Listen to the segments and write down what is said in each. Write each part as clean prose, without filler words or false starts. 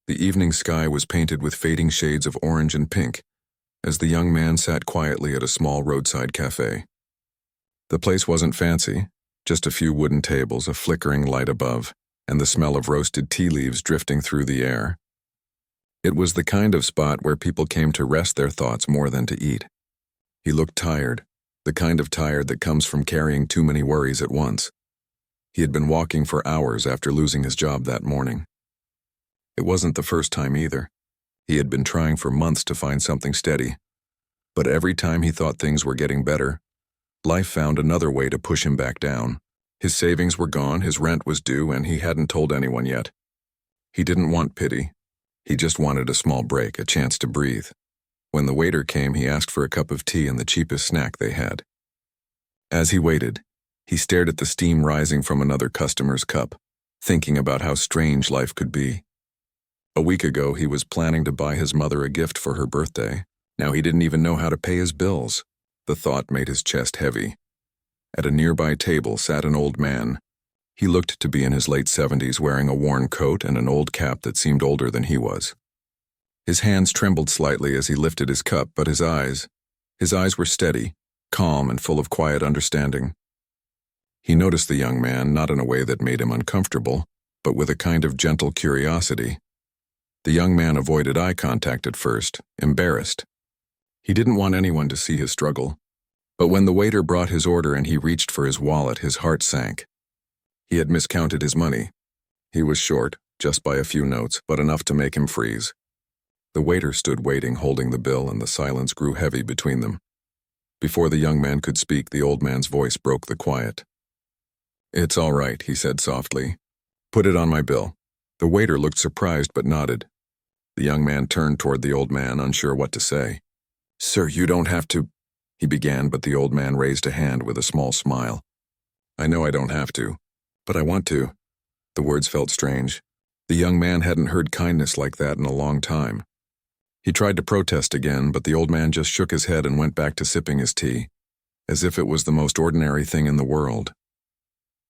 The evening sky was painted with fading shades of orange and pink as the young man sat quietly at a small roadside cafe. The place wasn't fancy, just a few wooden tables, a flickering light above, and the smell of roasted tea leaves drifting through the air. It was the kind of spot where people came to rest their thoughts more than to eat. He looked tired, the kind of tired that comes from carrying too many worries at once. He had been walking for hours after losing his job that morning. It wasn't the first time either. He had been trying for months to find something steady. But every time he thought things were getting better, life found another way to push him back down. His savings were gone, his rent was due, and he hadn't told anyone yet. He didn't want pity. He just wanted a small break, a chance to breathe. When the waiter came, he asked for a cup of tea and the cheapest snack they had. As he waited, he stared at the steam rising from another customer's cup, thinking about how strange life could be. A week ago, he was planning to buy his mother a gift for her birthday. Now he didn't even know how to pay his bills. The thought made his chest heavy. At a nearby table sat an old man. He looked to be in his late 70s, wearing a worn coat and an old cap that seemed older than he was. His hands trembled slightly as he lifted his cup, but his eyes were steady, calm, and full of quiet understanding. He noticed the young man, not in a way that made him uncomfortable, but with a kind of gentle curiosity. The young man avoided eye contact at first, embarrassed. He didn't want anyone to see his struggle. But when the waiter brought his order and he reached for his wallet, his heart sank. He had miscounted his money. He was short, just by a few notes, but enough to make him freeze. The waiter stood waiting, holding the bill, and the silence grew heavy between them. Before the young man could speak, the old man's voice broke the quiet. "It's all right," he said softly. "Put it on my bill." The waiter looked surprised but nodded. The young man turned toward the old man, unsure what to say. "Sir, you don't have to," he began, but the old man raised a hand with a small smile. "I know I don't have to, but I want to." The words felt strange. The young man hadn't heard kindness like that in a long time. He tried to protest again, but the old man just shook his head and went back to sipping his tea, as if it was the most ordinary thing in the world.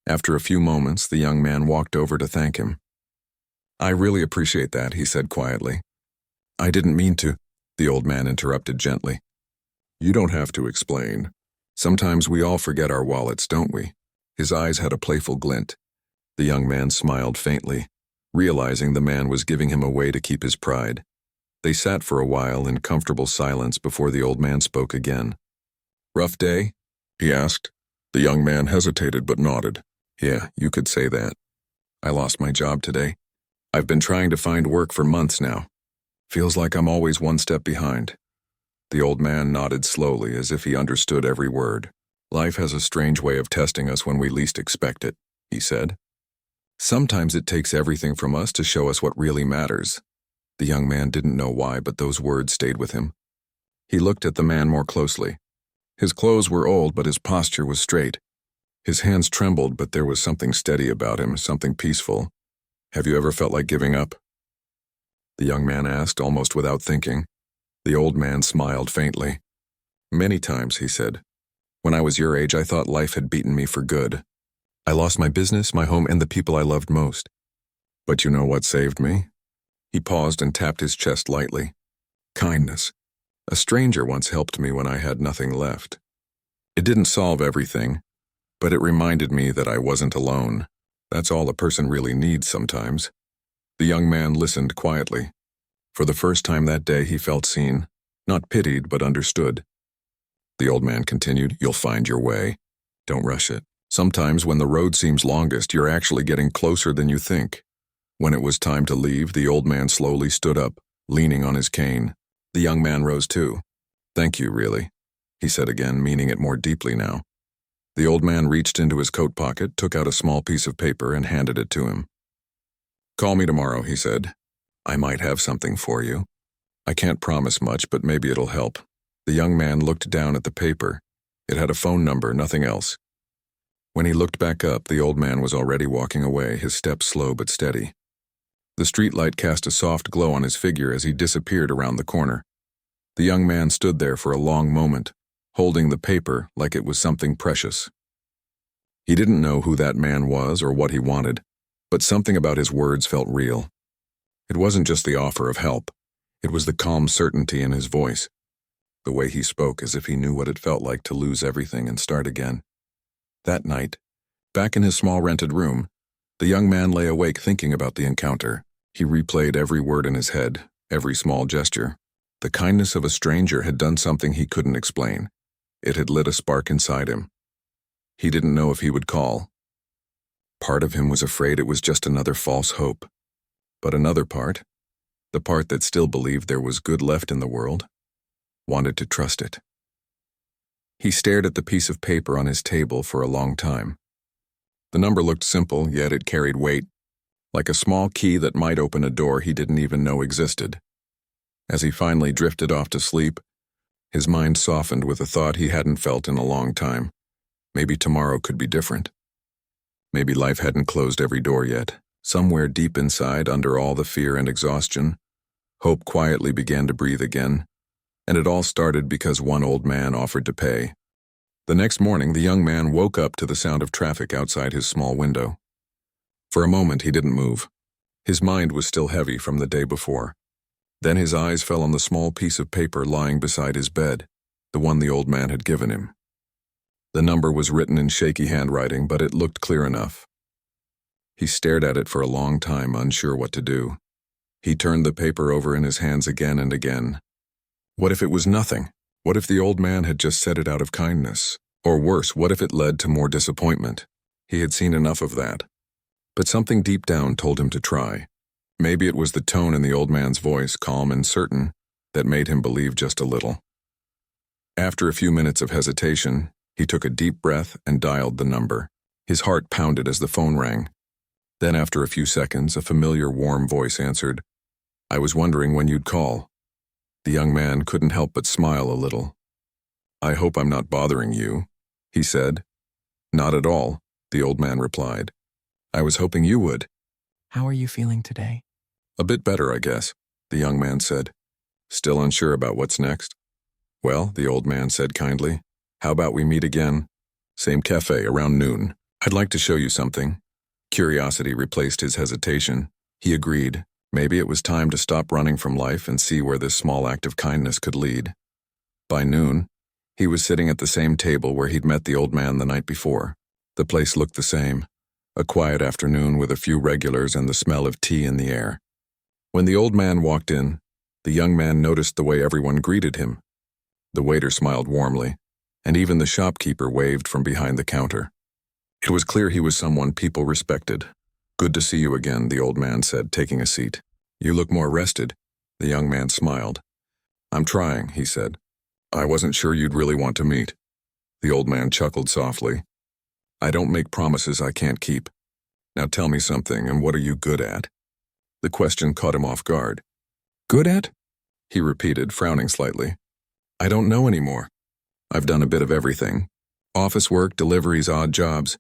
After a few moments, the young man walked over to thank him. "I really appreciate that," he said quietly. "I didn't mean to," the old man interrupted gently. "You don't have to explain. Sometimes we all forget our wallets, don't we?" His eyes had a playful glint. The young man smiled faintly, realizing the man was giving him a way to keep his pride. They sat for a while in comfortable silence before the old man spoke again. "Rough day?" he asked. The young man hesitated but nodded. "Yeah, you could say that. I lost my job today. I've been trying to find work for months now. Feels like I'm always one step behind." The old man nodded slowly, as if he understood every word. "Life has a strange way of testing us when we least expect it," he said. "Sometimes it takes everything from us to show us what really matters." The young man didn't know why, but those words stayed with him. He looked at the man more closely. His clothes were old, but his posture was straight. His hands trembled, but there was something steady about him, something peaceful. "Have you ever felt like giving up?" the young man asked, almost without thinking. The old man smiled faintly. "Many times," he said. "When I was your age, I thought life had beaten me for good. I lost my business, my home, and the people I loved most. But you know what saved me?" He paused and tapped his chest lightly. "Kindness. A stranger once helped me when I had nothing left. It didn't solve everything, but it reminded me that I wasn't alone. That's all a person really needs sometimes." The young man listened quietly. For the first time that day, he felt seen, not pitied, but understood. The old man continued, "You'll find your way. Don't rush it. Sometimes when the road seems longest, you're actually getting closer than you think." When it was time to leave, the old man slowly stood up, leaning on his cane. The young man rose too. "Thank you, really," he said again, meaning it more deeply now. The old man reached into his coat pocket, took out a small piece of paper, and handed it to him. "Call me tomorrow," he said. "I might have something for you. I can't promise much, but maybe it'll help." The young man looked down at the paper. It had a phone number, nothing else. When he looked back up, the old man was already walking away, his steps slow but steady. The streetlight cast a soft glow on his figure as he disappeared around the corner. The young man stood there for a long moment, holding the paper like it was something precious. He didn't know who that man was or what he wanted, but something about his words felt real. It wasn't just the offer of help. It was the calm certainty in his voice, the way he spoke as if he knew what it felt like to lose everything and start again. That night, back in his small rented room, the young man lay awake thinking about the encounter. He replayed every word in his head, every small gesture. The kindness of a stranger had done something he couldn't explain. It had lit a spark inside him. He didn't know if he would call. Part of him was afraid it was just another false hope. But another part, the part that still believed there was good left in the world, wanted to trust it. He stared at the piece of paper on his table for a long time. The number looked simple, yet it carried weight, like a small key that might open a door he didn't even know existed. As he finally drifted off to sleep, his mind softened with a thought he hadn't felt in a long time. Maybe tomorrow could be different. Maybe life hadn't closed every door yet. Somewhere deep inside, under all the fear and exhaustion, hope quietly began to breathe again, and it all started because one old man offered to pay. The next morning, the young man woke up to the sound of traffic outside his small window. For a moment, he didn't move. His mind was still heavy from the day before. Then his eyes fell on the small piece of paper lying beside his bed, the one the old man had given him. The number was written in shaky handwriting, but it looked clear enough. He stared at it for a long time, unsure what to do. He turned the paper over in his hands again and again. What if it was nothing? What if the old man had just said it out of kindness? Or worse, what if it led to more disappointment? He had seen enough of that. But something deep down told him to try. Maybe it was the tone in the old man's voice, calm and certain, that made him believe just a little. After a few minutes of hesitation, he took a deep breath and dialed the number. His heart pounded as the phone rang. Then after a few seconds, a familiar warm voice answered, "I was wondering when you'd call." The young man couldn't help but smile a little. "I hope I'm not bothering you," he said. "Not at all," the old man replied. "I was hoping you would." How are you feeling today? "A bit better, I guess," the young man said. "Still unsure about what's next?" "Well," the old man said kindly, "how about we meet again? Same cafe, around noon. I'd like to show you something." Curiosity replaced his hesitation. He agreed. Maybe it was time to stop running from life and see where this small act of kindness could lead. By noon, he was sitting at the same table where he'd met the old man the night before. The place looked the same, a quiet afternoon with a few regulars and the smell of tea in the air. When the old man walked in, the young man noticed the way everyone greeted him. The waiter smiled warmly, and even the shopkeeper waved from behind the counter. It was clear he was someone people respected. "Good to see you again," the old man said, taking a seat. "You look more rested." The young man smiled. "I'm trying," he said. "I wasn't sure you'd really want to meet." The old man chuckled softly. "I don't make promises I can't keep. Now tell me something, and what are you good at?" The question caught him off guard. "Good at?" he repeated, frowning slightly. "I don't know anymore. I've done a bit of everything. Office work, deliveries, odd jobs.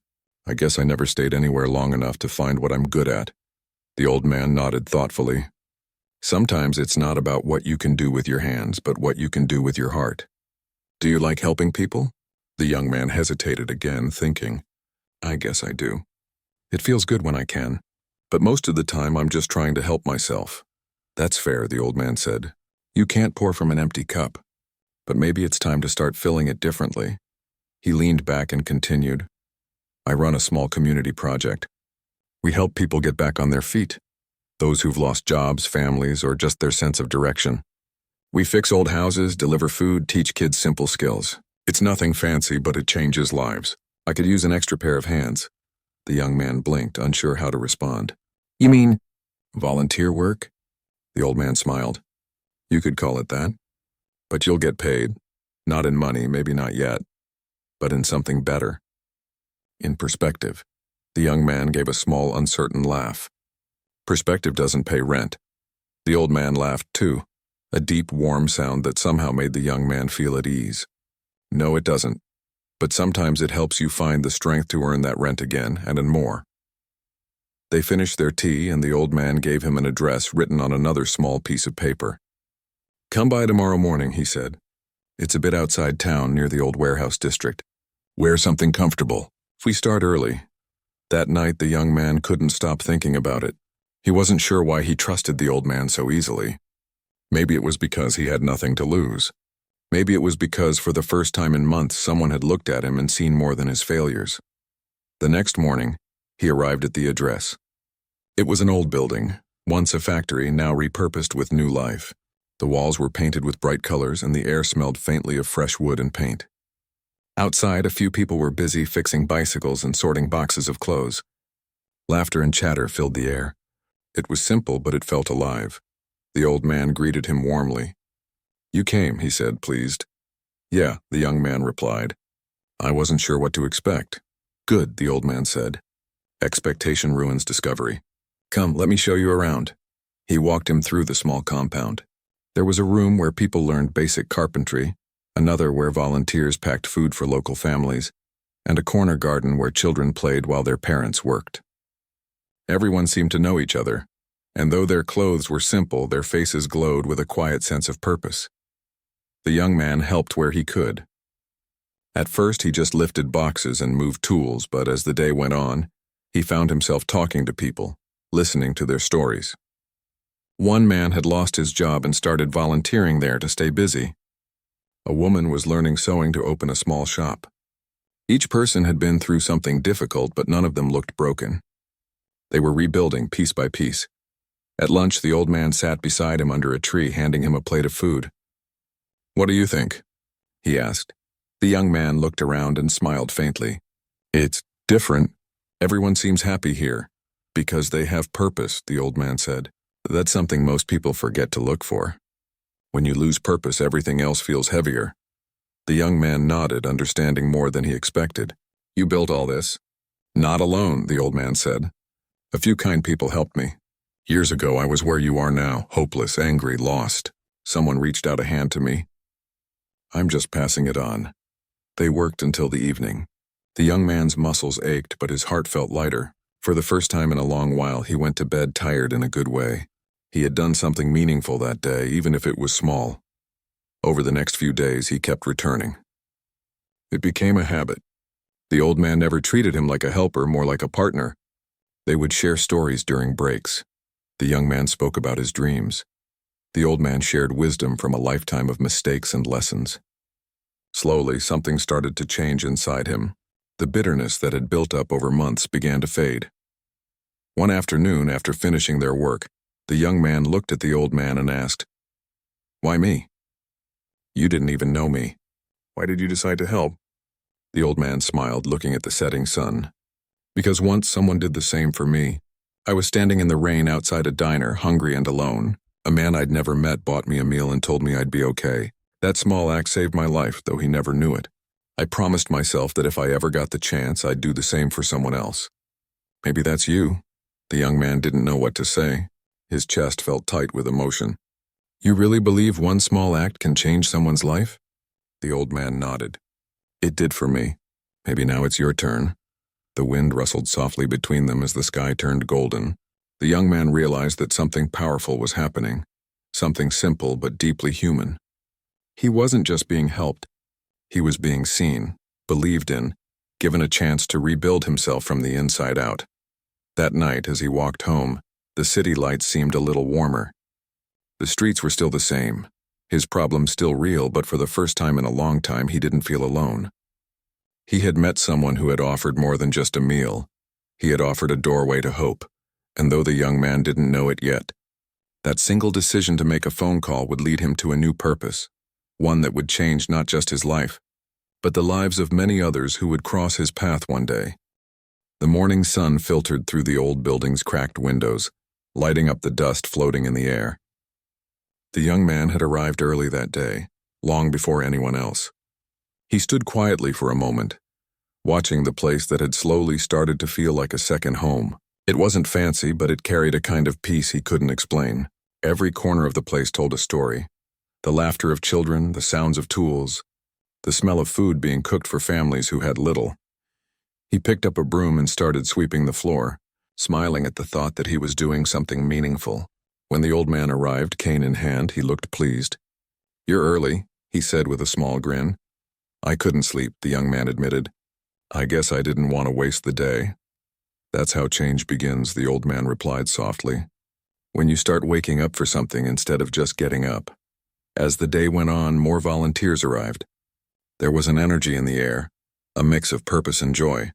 I guess I never stayed anywhere long enough to find what I'm good at." The old man nodded thoughtfully. "Sometimes it's not about what you can do with your hands, but what you can do with your heart. Do you like helping people?" The young man hesitated again, thinking, "I guess I do. It feels good when I can. But most of the time I'm just trying to help myself." "That's fair," the old man said. "You can't pour from an empty cup. But maybe it's time to start filling it differently." He leaned back and continued, "I run a small community project. We help people get back on their feet, those who've lost jobs, families, or just their sense of direction. We fix old houses, deliver food, teach kids simple skills. It's nothing fancy, but it changes lives. I could use an extra pair of hands." The young man blinked, unsure how to respond. "You mean volunteer work?" The old man smiled. "You could call it that. But you'll get paid. Not in money, maybe not yet, but in something better. In perspective." The young man gave a small, uncertain laugh. "Perspective doesn't pay rent." The old man laughed too, a deep, warm sound that somehow made the young man feel at ease. "No, it doesn't. But sometimes it helps you find the strength to earn that rent again, and more." They finished their tea, and the old man gave him an address written on another small piece of paper. "Come by tomorrow morning," he said. "It's a bit outside town, near the old warehouse district. Wear something comfortable. If we start early." That night, the young man couldn't stop thinking about it. He wasn't sure why he trusted the old man so easily. Maybe it was because he had nothing to lose. Maybe it was because for the first time in months someone had looked at him and seen more than his failures. The next morning, he arrived at the address. It was an old building, once a factory, now repurposed with new life. The walls were painted with bright colors and the air smelled faintly of fresh wood and paint. Outside, a few people were busy fixing bicycles and sorting boxes of clothes. Laughter and chatter filled the air. It was simple, but it felt alive. The old man greeted him warmly. "You came," he said, pleased. "Yeah," the young man replied. "I wasn't sure what to expect." "Good," the old man said. "Expectation ruins discovery. Come, let me show you around." He walked him through the small compound. There was a room where people learned basic carpentry, another where volunteers packed food for local families, and a corner garden where children played while their parents worked. Everyone seemed to know each other, and though their clothes were simple, their faces glowed with a quiet sense of purpose. The young man helped where he could. At first, he just lifted boxes and moved tools, but as the day went on, he found himself talking to people, listening to their stories. One man had lost his job and started volunteering there to stay busy. A woman was learning sewing to open a small shop. Each person had been through something difficult, but none of them looked broken. They were rebuilding piece by piece. At lunch, the old man sat beside him under a tree, handing him a plate of food. "What do you think?" he asked. The young man looked around and smiled faintly. "It's different. Everyone seems happy here. Because they have purpose," the old man said. "That's something most people forget to look for. When you lose purpose, everything else feels heavier." The young man nodded, understanding more than he expected. "You built all this?" "Not alone," the old man said. "A few kind people helped me. Years ago, I was where you are now, hopeless, angry, lost. Someone reached out a hand to me. I'm just passing it on." They worked until the evening. The young man's muscles ached, but his heart felt lighter. For the first time in a long while, he went to bed tired in a good way. He had done something meaningful that day, even if it was small. Over the next few days, he kept returning. It became a habit. The old man never treated him like a helper, more like a partner. They would share stories during breaks. The young man spoke about his dreams. The old man shared wisdom from a lifetime of mistakes and lessons. Slowly, something started to change inside him. The bitterness that had built up over months began to fade. One afternoon, after finishing their work, the young man looked at the old man and asked, "Why me? You didn't even know me. Why did you decide to help?" The old man smiled, looking at the setting sun. "Because once someone did the same for me. I was standing in the rain outside a diner, hungry and alone. A man I'd never met bought me a meal and told me I'd be okay. That small act saved my life, though he never knew it. I promised myself that if I ever got the chance, I'd do the same for someone else. Maybe that's you." The young man didn't know what to say. His chest felt tight with emotion. "You really believe one small act can change someone's life?" The old man nodded. "It did for me. Maybe now it's your turn." The wind rustled softly between them as the sky turned golden. The young man realized that something powerful was happening, something simple but deeply human. He wasn't just being helped. He was being seen, believed in, given a chance to rebuild himself from the inside out. That night, as he walked home, the city lights seemed a little warmer. The streets were still the same, his problems still real, but for the first time in a long time, he didn't feel alone. He had met someone who had offered more than just a meal. He had offered a doorway to hope, and though the young man didn't know it yet, that single decision to make a phone call would lead him to a new purpose, one that would change not just his life, but the lives of many others who would cross his path one day. The morning sun filtered through the old building's cracked windows, lighting up the dust floating in the air. The young man had arrived early that day, long before anyone else. He stood quietly for a moment, watching the place that had slowly started to feel like a second home. It wasn't fancy, but it carried a kind of peace he couldn't explain. Every corner of the place told a story. The laughter of children, the sounds of tools, the smell of food being cooked for families who had little. He picked up a broom and started sweeping the floor, smiling at the thought that he was doing something meaningful. When the old man arrived, cane in hand, he looked pleased. "You're early," he said with a small grin. "I couldn't sleep," the young man admitted. "I guess I didn't want to waste the day." "That's how change begins," the old man replied softly. when you start waking up for something instead of just getting up. As the day went on, more volunteers arrived. There was an energy in the air, a mix of purpose and joy.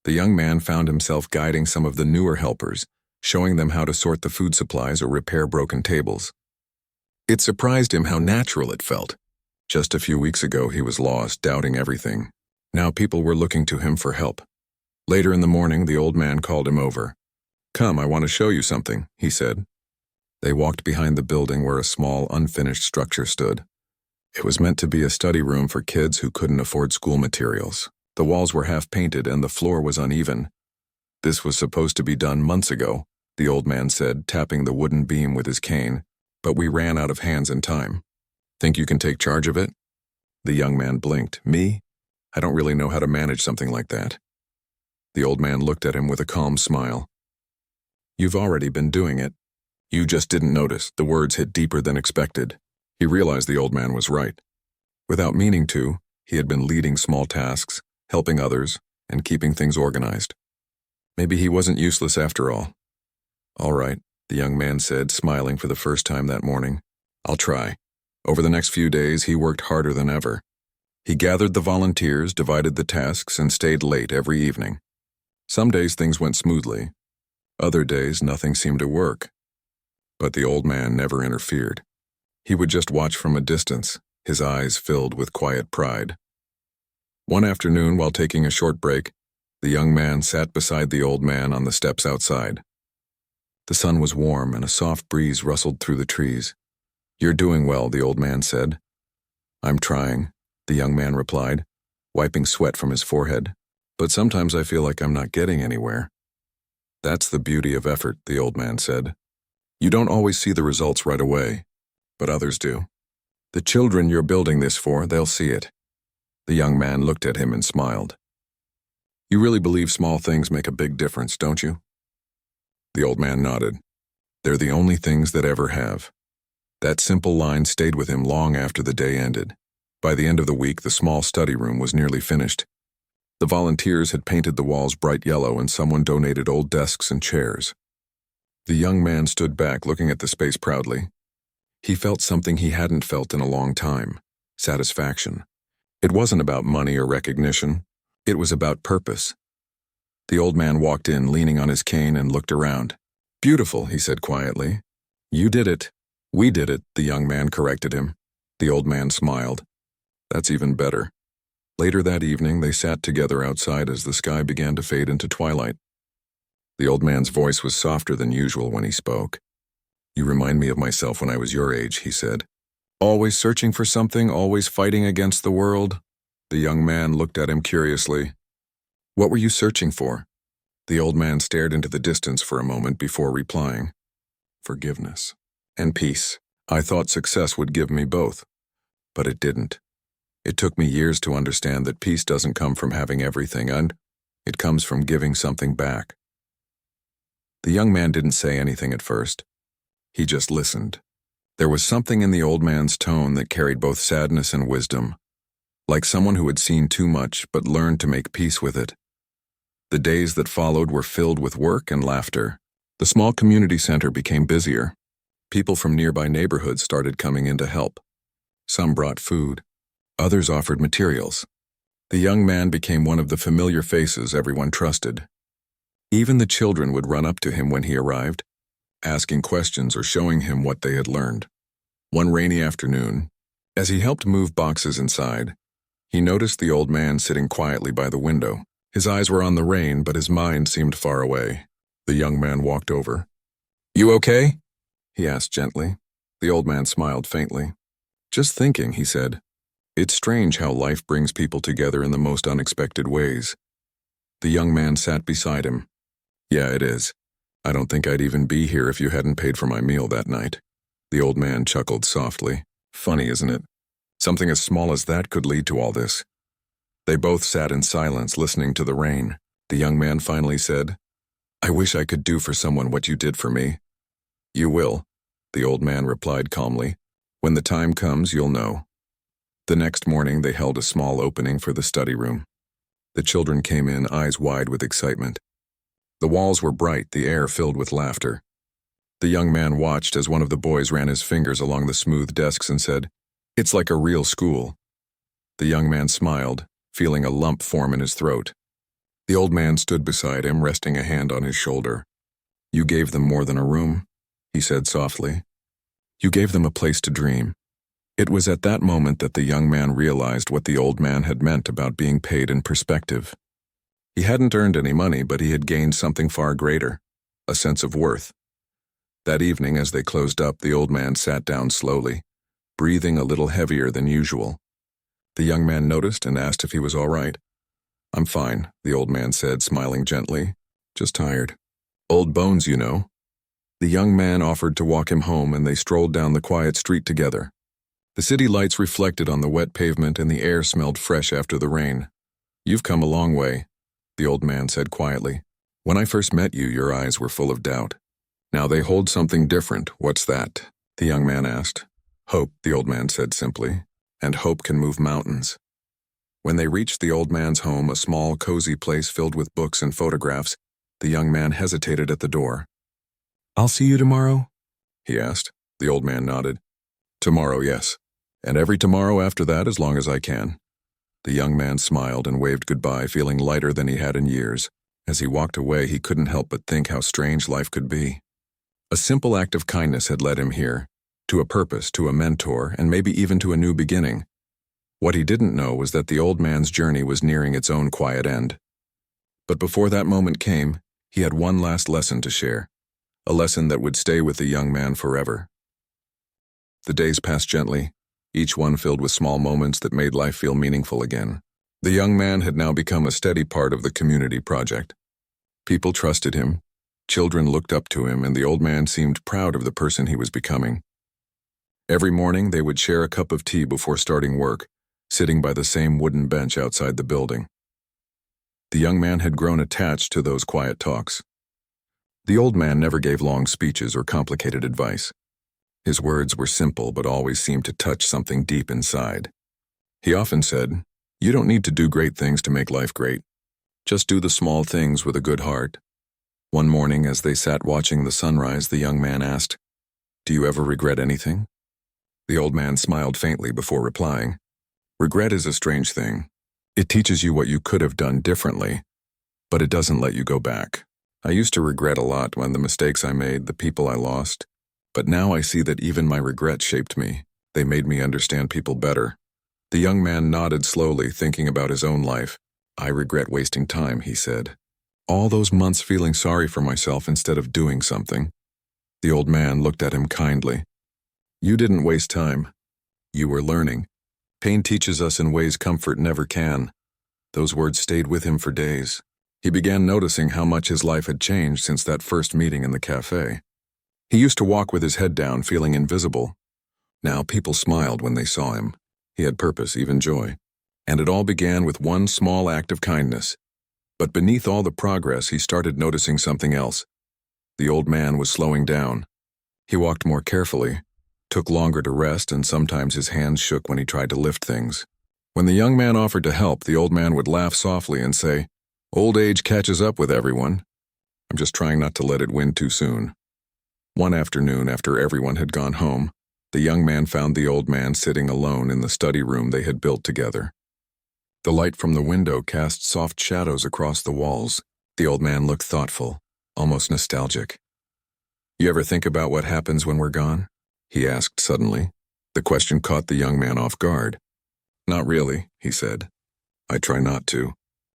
The young man found himself guiding some of the newer helpers, showing them how to sort the food supplies or repair broken tables. It surprised him how natural it felt. Just a few weeks ago, he was lost, doubting everything. Now people were looking to him for help. Later in the morning, the old man called him over. "Come, I want to show you something," he said. They walked behind the building where a small, unfinished structure stood. It was meant to be a study room for kids who couldn't afford school materials. The walls were half-painted and the floor was uneven. "This was supposed to be done months ago," the old man said, tapping the wooden beam with his cane, "but we ran out of hands and time. Think you can take charge of it?" The young man blinked. "Me? I don't really know how to manage something like that." The old man looked at him with a calm smile. "You've already been doing it. You just didn't notice." The words hit deeper than expected. He realized the old man was right. Without meaning to, he had been leading small tasks, helping others, and keeping things organized. Maybe he wasn't useless after all. "All right," the young man said, smiling for the first time that morning. "I'll try." Over the next few days, he worked harder than ever. He gathered the volunteers, divided the tasks, and stayed late every evening. Some days things went smoothly. Other days nothing seemed to work. But the old man never interfered. He would just watch from a distance, his eyes filled with quiet pride. One afternoon, while taking a short break, the young man sat beside the old man on the steps outside. The sun was warm and a soft breeze rustled through the trees. "You're doing well," the old man said. "I'm trying," the young man replied, wiping sweat from his forehead. "But sometimes I feel like I'm not getting anywhere." "That's the beauty of effort," the old man said. "You don't always see the results right away, but others do. The children you're building this for, they'll see it." The young man looked at him and smiled. "You really believe small things make a big difference, don't you?" The old man nodded. "They're the only things that ever have." That simple line stayed with him long after the day ended. By the end of the week, the small study room was nearly finished. The volunteers had painted the walls bright yellow and someone donated old desks and chairs. The young man stood back, looking at the space proudly. He felt something he hadn't felt in a long time: satisfaction. It wasn't about money or recognition. It was about purpose. The old man walked in, leaning on his cane, and looked around. "Beautiful," he said quietly. "You did it." "We did it," the young man corrected him. The old man smiled. "That's even better." Later that evening, they sat together outside as the sky began to fade into twilight. The old man's voice was softer than usual when he spoke. "You remind me of myself when I was your age," he said. "Always searching for something, always fighting against the world." The young man looked at him curiously. "What were you searching for?" The old man stared into the distance for a moment before replying. "Forgiveness. And peace. I thought success would give me both. But it didn't. It took me years to understand that peace doesn't come from having everything, and it comes from giving something back." The young man didn't say anything at first. He just listened. There was something in the old man's tone that carried both sadness and wisdom, like someone who had seen too much but learned to make peace with it. The days that followed were filled with work and laughter. The small community center became busier. People from nearby neighborhoods started coming in to help. Some brought food. Others offered materials. The young man became one of the familiar faces everyone trusted. Even the children would run up to him when he arrived, asking questions or showing him what they had learned. One rainy afternoon, as he helped move boxes inside, he noticed the old man sitting quietly by the window. His eyes were on the rain, but his mind seemed far away. The young man walked over. "You okay?" he asked gently. The old man smiled faintly. "Just thinking," he said. "It's strange how life brings people together in the most unexpected ways." The young man sat beside him. "Yeah, it is. I don't think I'd even be here if you hadn't paid for my meal that night." The old man chuckled softly. "Funny, isn't it? Something as small as that could lead to all this." They both sat in silence, listening to the rain. The young man finally said, "I wish I could do for someone what you did for me." "You will," the old man replied calmly. "When the time comes, you'll know." The next morning, they held a small opening for the study room. The children came in, eyes wide with excitement. The walls were bright, the air filled with laughter. The young man watched as one of the boys ran his fingers along the smooth desks and said, "It's like a real school." The young man smiled, feeling a lump form in his throat. The old man stood beside him, resting a hand on his shoulder. "You gave them more than a room," he said softly. "You gave them a place to dream." It was at that moment that the young man realized what the old man had meant about being paid in perspective. He hadn't earned any money, but he had gained something far greater, a sense of worth. That evening, as they closed up, the old man sat down slowly, breathing a little heavier than usual. The young man noticed and asked if he was all right. "I'm fine," the old man said, smiling gently. "Just tired. Old bones, you know." The young man offered to walk him home, and they strolled down the quiet street together. The city lights reflected on the wet pavement, and the air smelled fresh after the rain. "You've come a long way," the old man said quietly. "When I first met you, your eyes were full of doubt. Now they hold something different. What's that?" the young man asked. "Hope," the old man said simply. "And hope can move mountains." When they reached the old man's home, a small, cozy place filled with books and photographs, the young man hesitated at the door. "I'll see you tomorrow?" he asked. The old man nodded. "Tomorrow, yes. And every tomorrow after that, as long as I can." The young man smiled and waved goodbye, feeling lighter than he had in years. As he walked away, he couldn't help but think how strange life could be. A simple act of kindness had led him here, to a purpose, to a mentor, and maybe even to a new beginning. What he didn't know was that the old man's journey was nearing its own quiet end. But before that moment came, he had one last lesson to share, a lesson that would stay with the young man forever. The days passed gently, each one filled with small moments that made life feel meaningful again. The young man had now become a steady part of the community project. People trusted him, children looked up to him, and the old man seemed proud of the person he was becoming. Every morning they would share a cup of tea before starting work, sitting by the same wooden bench outside the building. The young man had grown attached to those quiet talks. The old man never gave long speeches or complicated advice. His words were simple but always seemed to touch something deep inside. He often said, "You don't need to do great things to make life great. Just do the small things with a good heart." One morning, as they sat watching the sunrise, the young man asked, "Do you ever regret anything?" The old man smiled faintly before replying, "Regret is a strange thing. It teaches you what you could have done differently, but it doesn't let you go back. I used to regret a lot when the mistakes I made, the people I lost, but now I see that even my regrets shaped me. They made me understand people better." The young man nodded slowly, thinking about his own life. "I regret wasting time," he said. "All those months feeling sorry for myself instead of doing something." The old man looked at him kindly. "You didn't waste time. You were learning. Pain teaches us in ways comfort never can." Those words stayed with him for days. He began noticing how much his life had changed since that first meeting in the cafe. He used to walk with his head down, feeling invisible. Now people smiled when they saw him. He had purpose, even joy. And it all began with one small act of kindness. But beneath all the progress, he started noticing something else. The old man was slowing down. He walked more carefully, took longer to rest, and sometimes his hands shook when he tried to lift things. When the young man offered to help, the old man would laugh softly and say, "Old age catches up with everyone. I'm just trying not to let it win too soon." One afternoon, after everyone had gone home, the young man found the old man sitting alone in the study room they had built together. The light from the window cast soft shadows across the walls. The old man looked thoughtful, almost nostalgic. "You ever think about what happens when we're gone?" he asked suddenly. The question caught the young man off guard. "Not really," he said. "I try not to."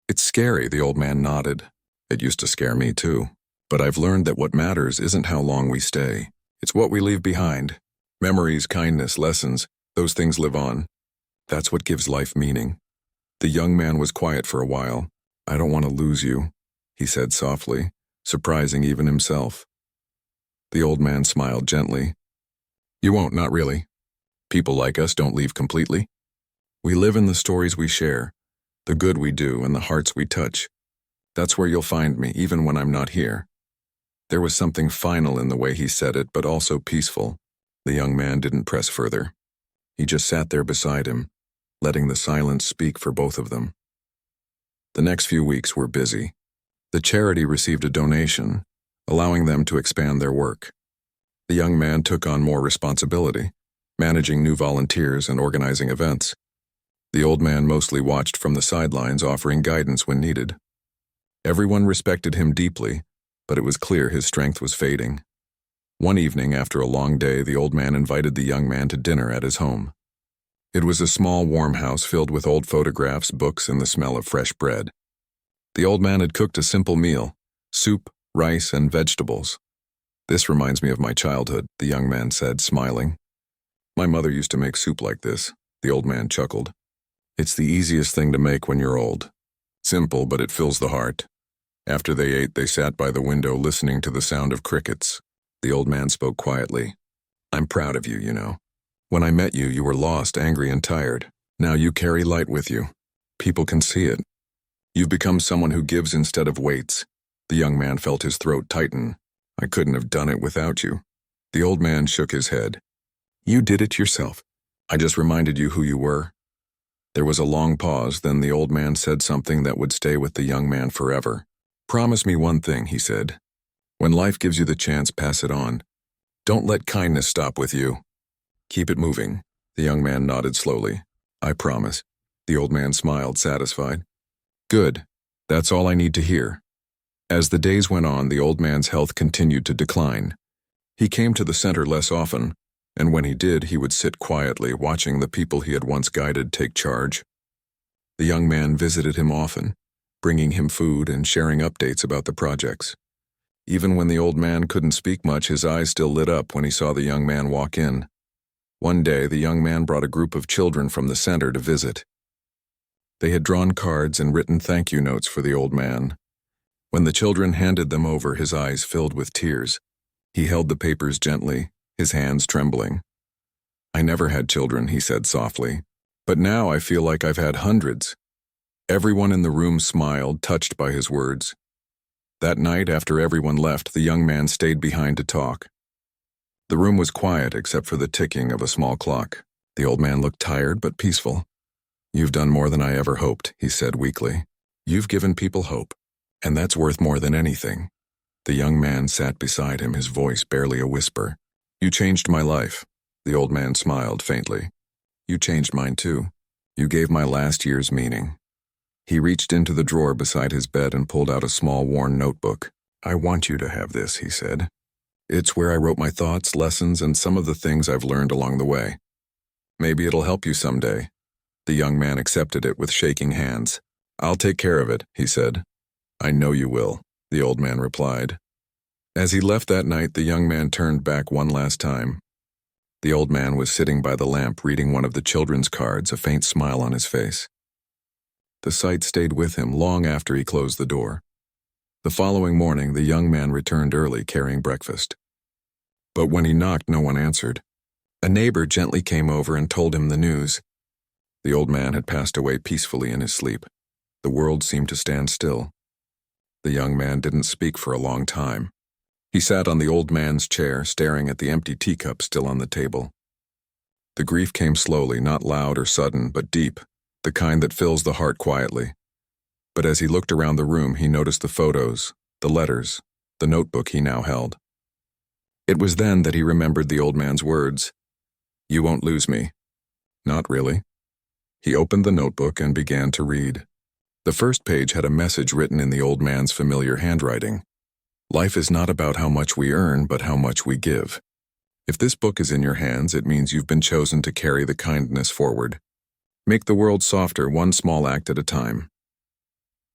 "It's scary," the old man nodded. "It used to scare me too. But I've learned that what matters isn't how long we stay. It's what we leave behind. Memories, kindness, lessons, those things live on. That's what gives life meaning." The young man was quiet for a while. "I don't want to lose you," he said softly, surprising even himself. The old man smiled gently. "You won't, not really. People like us don't leave completely. We live in the stories we share, the good we do, and the hearts we touch. That's where you'll find me, even when I'm not here." There was something final in the way he said it, but also peaceful. The young man didn't press further. He just sat there beside him, letting the silence speak for both of them. The next few weeks were busy. The charity received a donation, allowing them to expand their work. The young man took on more responsibility, managing new volunteers and organizing events. The old man mostly watched from the sidelines, offering guidance when needed. Everyone respected him deeply, but it was clear his strength was fading. One evening, after a long day, the old man invited the young man to dinner at his home. It was a small, warm house filled with old photographs, books, and the smell of fresh bread. The old man had cooked a simple meal: soup, rice, and vegetables. "This reminds me of my childhood," the young man said, smiling. "My mother used to make soup like this," the old man chuckled. "It's the easiest thing to make when you're old. Simple, but it fills the heart." After they ate, they sat by the window listening to the sound of crickets. The old man spoke quietly. "I'm proud of you, you know. When I met you, you were lost, angry, and tired. Now you carry light with you. People can see it. You've become someone who gives instead of waits." The young man felt his throat tighten. "I couldn't have done it without you." The old man shook his head. "You did it yourself. I just reminded you who you were." There was a long pause, then the old man said something that would stay with the young man forever. "Promise me one thing," he said. "When life gives you the chance, pass it on. Don't let kindness stop with you. Keep it moving." The young man nodded slowly. "I promise." The old man smiled, satisfied. "Good. That's all I need to hear." As the days went on, the old man's health continued to decline. He came to the center less often, and when he did, he would sit quietly, watching the people he had once guided take charge. The young man visited him often, bringing him food and sharing updates about the projects. Even when the old man couldn't speak much, his eyes still lit up when he saw the young man walk in. One day, the young man brought a group of children from the center to visit. They had drawn cards and written thank you notes for the old man. When the children handed them over, his eyes filled with tears. He held the papers gently, his hands trembling. "I never had children," he said softly, "but now I feel like I've had hundreds." Everyone in the room smiled, touched by his words. That night, after everyone left, the young man stayed behind to talk. The room was quiet except for the ticking of a small clock. The old man looked tired but peaceful. "You've done more than I ever hoped," he said weakly. "You've given people hope, and that's worth more than anything." The young man sat beside him, his voice barely a whisper. "You changed my life." The old man smiled faintly. "You changed mine too. You gave my last years meaning." He reached into the drawer beside his bed and pulled out a small worn notebook. "I want you to have this," he said. "It's where I wrote my thoughts, lessons, and some of the things I've learned along the way. Maybe it'll help you someday." The young man accepted it with shaking hands. "I'll take care of it," he said. "I know you will," the old man replied. As he left that night, the young man turned back one last time. The old man was sitting by the lamp reading one of the children's cards, a faint smile on his face. The sight stayed with him long after he closed the door. The following morning, the young man returned early, carrying breakfast. But when he knocked, no one answered. A neighbor gently came over and told him the news. The old man had passed away peacefully in his sleep. The world seemed to stand still. The young man didn't speak for a long time. He sat on the old man's chair, staring at the empty teacup still on the table. The grief came slowly, not loud or sudden, but deep, the kind that fills the heart quietly. But as he looked around the room, he noticed the photos, the letters, the notebook he now held. It was then that he remembered the old man's words. "You won't lose me." Not really. He opened the notebook and began to read. The first page had a message written in the old man's familiar handwriting. "Life is not about how much we earn, but how much we give. If this book is in your hands, it means you've been chosen to carry the kindness forward. Make the world softer, one small act at a time."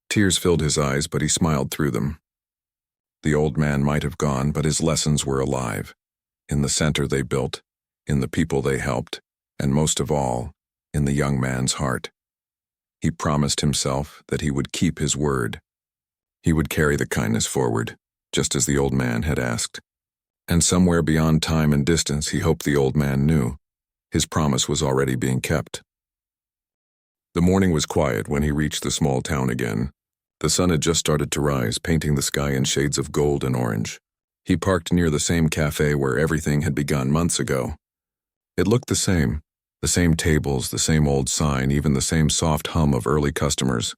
Tears filled his eyes, but he smiled through them. The old man might have gone, but his lessons were alive. In the center they built, in the people they helped, and most of all, in the young man's heart. He promised himself that he would keep his word. He would carry the kindness forward, just as the old man had asked. And somewhere beyond time and distance, he hoped the old man knew. His promise was already being kept. The morning was quiet when he reached the small town again. The sun had just started to rise, painting the sky in shades of gold and orange. He parked near the same cafe where everything had begun months ago. It looked the same tables, the same old sign, even the same soft hum of early customers.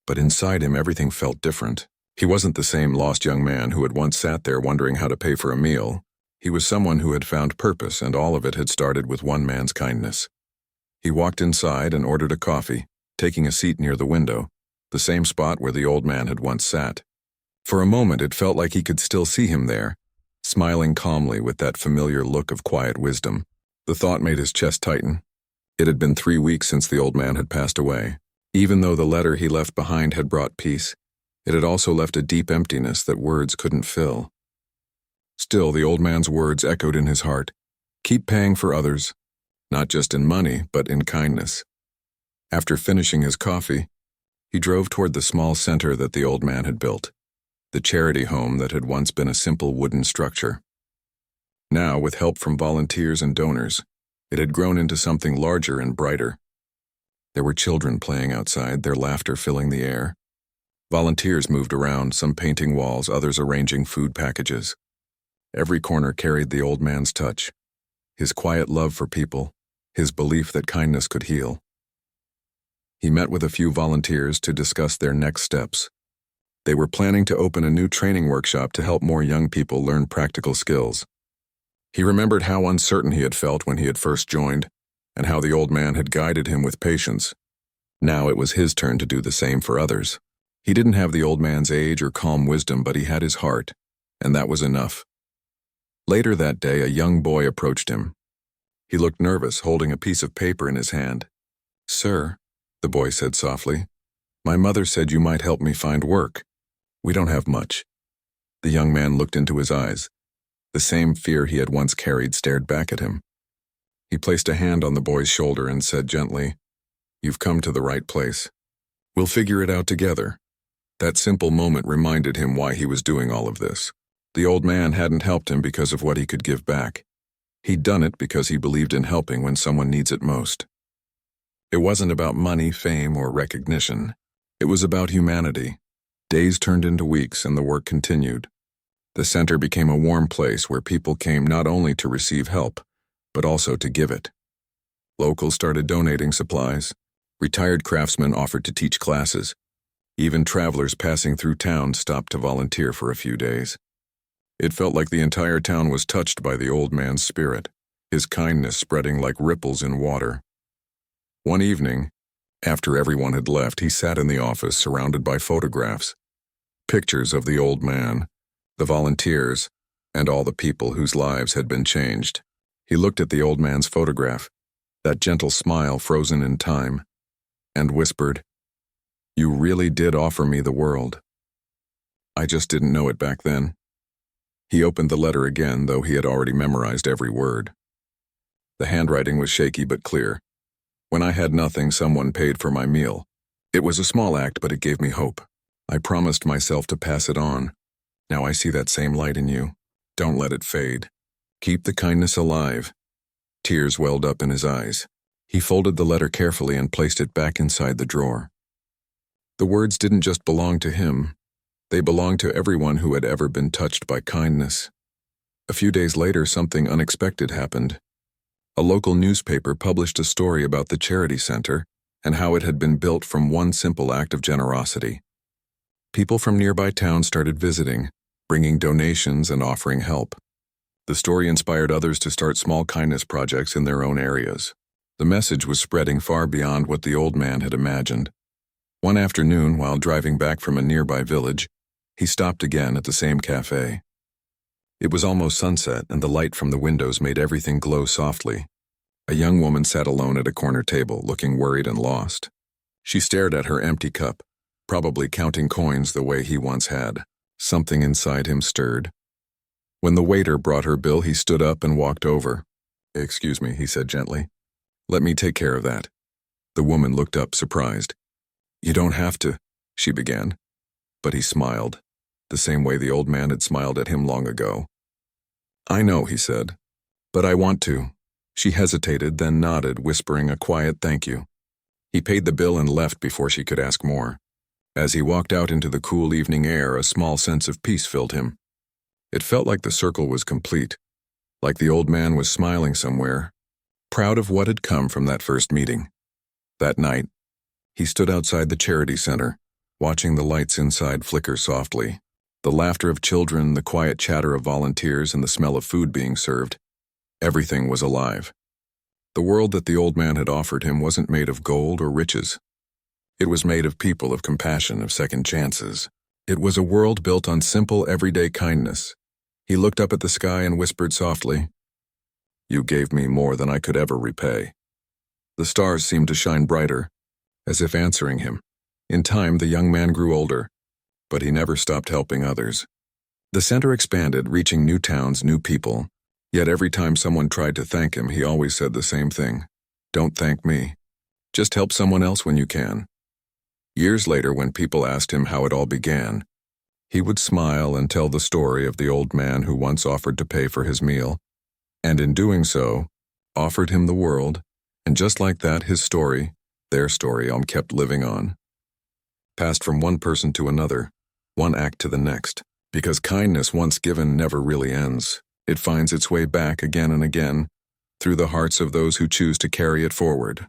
But inside him, everything felt different. He wasn't the same lost young man who had once sat there wondering how to pay for a meal. He was someone who had found purpose, and all of it had started with one man's kindness. He walked inside and ordered a coffee, taking a seat near the window, the same spot where the old man had once sat. For a moment it felt like he could still see him there, smiling calmly with that familiar look of quiet wisdom. The thought made his chest tighten. It had been 3 weeks since the old man had passed away. Even though the letter he left behind had brought peace, it had also left a deep emptiness that words couldn't fill. Still, the old man's words echoed in his heart. Keep paying for others, not just in money, but in kindness. After finishing his coffee, he drove toward the small center that the old man had built, the charity home that had once been a simple wooden structure. Now, with help from volunteers and donors, it had grown into something larger and brighter. There were children playing outside, their laughter filling the air. Volunteers moved around, some painting walls, others arranging food packages. Every corner carried the old man's touch, his quiet love for people, his belief that kindness could heal. He met with a few volunteers to discuss their next steps. They were planning to open a new training workshop to help more young people learn practical skills. He remembered how uncertain he had felt when he had first joined, and how the old man had guided him with patience. Now it was his turn to do the same for others. He didn't have the old man's age or calm wisdom, but he had his heart, and that was enough. Later that day, a young boy approached him. He looked nervous, holding a piece of paper in his hand. "Sir," the boy said softly, "my mother said you might help me find work. We don't have much." The young man looked into his eyes. The same fear he had once carried stared back at him. He placed a hand on the boy's shoulder and said gently, "You've come to the right place. We'll figure it out together." That simple moment reminded him why he was doing all of this. The old man hadn't helped him because of what he could give back. He'd done it because he believed in helping when someone needs it most. It wasn't about money, fame, or recognition. It was about humanity. Days turned into weeks and the work continued. The center became a warm place where people came not only to receive help, but also to give it. Locals started donating supplies. Retired craftsmen offered to teach classes. Even travelers passing through town stopped to volunteer for a few days. It felt like the entire town was touched by the old man's spirit, his kindness spreading like ripples in water. One evening, after everyone had left, he sat in the office surrounded by photographs. Pictures of the old man, the volunteers, and all the people whose lives had been changed. He looked at the old man's photograph, that gentle smile frozen in time, and whispered, "You really did offer me the world. I just didn't know it back then." He opened the letter again, though he had already memorized every word. The handwriting was shaky but clear. "When I had nothing, someone paid for my meal. It was a small act, but it gave me hope. I promised myself to pass it on. Now I see that same light in you. Don't let it fade. Keep the kindness alive." Tears welled up in his eyes. He folded the letter carefully and placed it back inside the drawer. The words didn't just belong to him. They belonged to everyone who had ever been touched by kindness. A few days later, something unexpected happened. A local newspaper published a story about the charity center and how it had been built from one simple act of generosity. People from nearby towns started visiting, bringing donations and offering help. The story inspired others to start small kindness projects in their own areas. The message was spreading far beyond what the old man had imagined. One afternoon, while driving back from a nearby village, he stopped again at the same cafe. It was almost sunset, and the light from the windows made everything glow softly. A young woman sat alone at a corner table, looking worried and lost. She stared at her empty cup, probably counting coins the way he once had. Something inside him stirred. When the waiter brought her bill, he stood up and walked over. "Excuse me," he said gently. "Let me take care of that." The woman looked up, surprised. "You don't have to," she began. But he smiled, the same way the old man had smiled at him long ago. "I know," he said, "but I want to." She hesitated, then nodded, whispering a quiet thank you. He paid the bill and left before she could ask more. As he walked out into the cool evening air, a small sense of peace filled him. It felt like the circle was complete, like the old man was smiling somewhere, proud of what had come from that first meeting. That night, he stood outside the charity center, watching the lights inside flicker softly. The laughter of children, the quiet chatter of volunteers, and the smell of food being served. Everything was alive. The world that the old man had offered him wasn't made of gold or riches. It was made of people, of compassion, of second chances. It was a world built on simple, everyday kindness. He looked up at the sky and whispered softly, "You gave me more than I could ever repay." The stars seemed to shine brighter, as if answering him. In time, the young man grew older, but he never stopped helping others. The center expanded, reaching new towns, new people. Yet every time someone tried to thank him, he always said the same thing. "Don't thank me. Just help someone else when you can." Years later, when people asked him how it all began, he would smile and tell the story of the old man who once offered to pay for his meal, and in doing so, offered him the world, and just like that, his story, their story, kept living on. Passed from one person to another, one act to the next, because kindness once given never really ends. It finds its way back again and again, through the hearts of those who choose to carry it forward.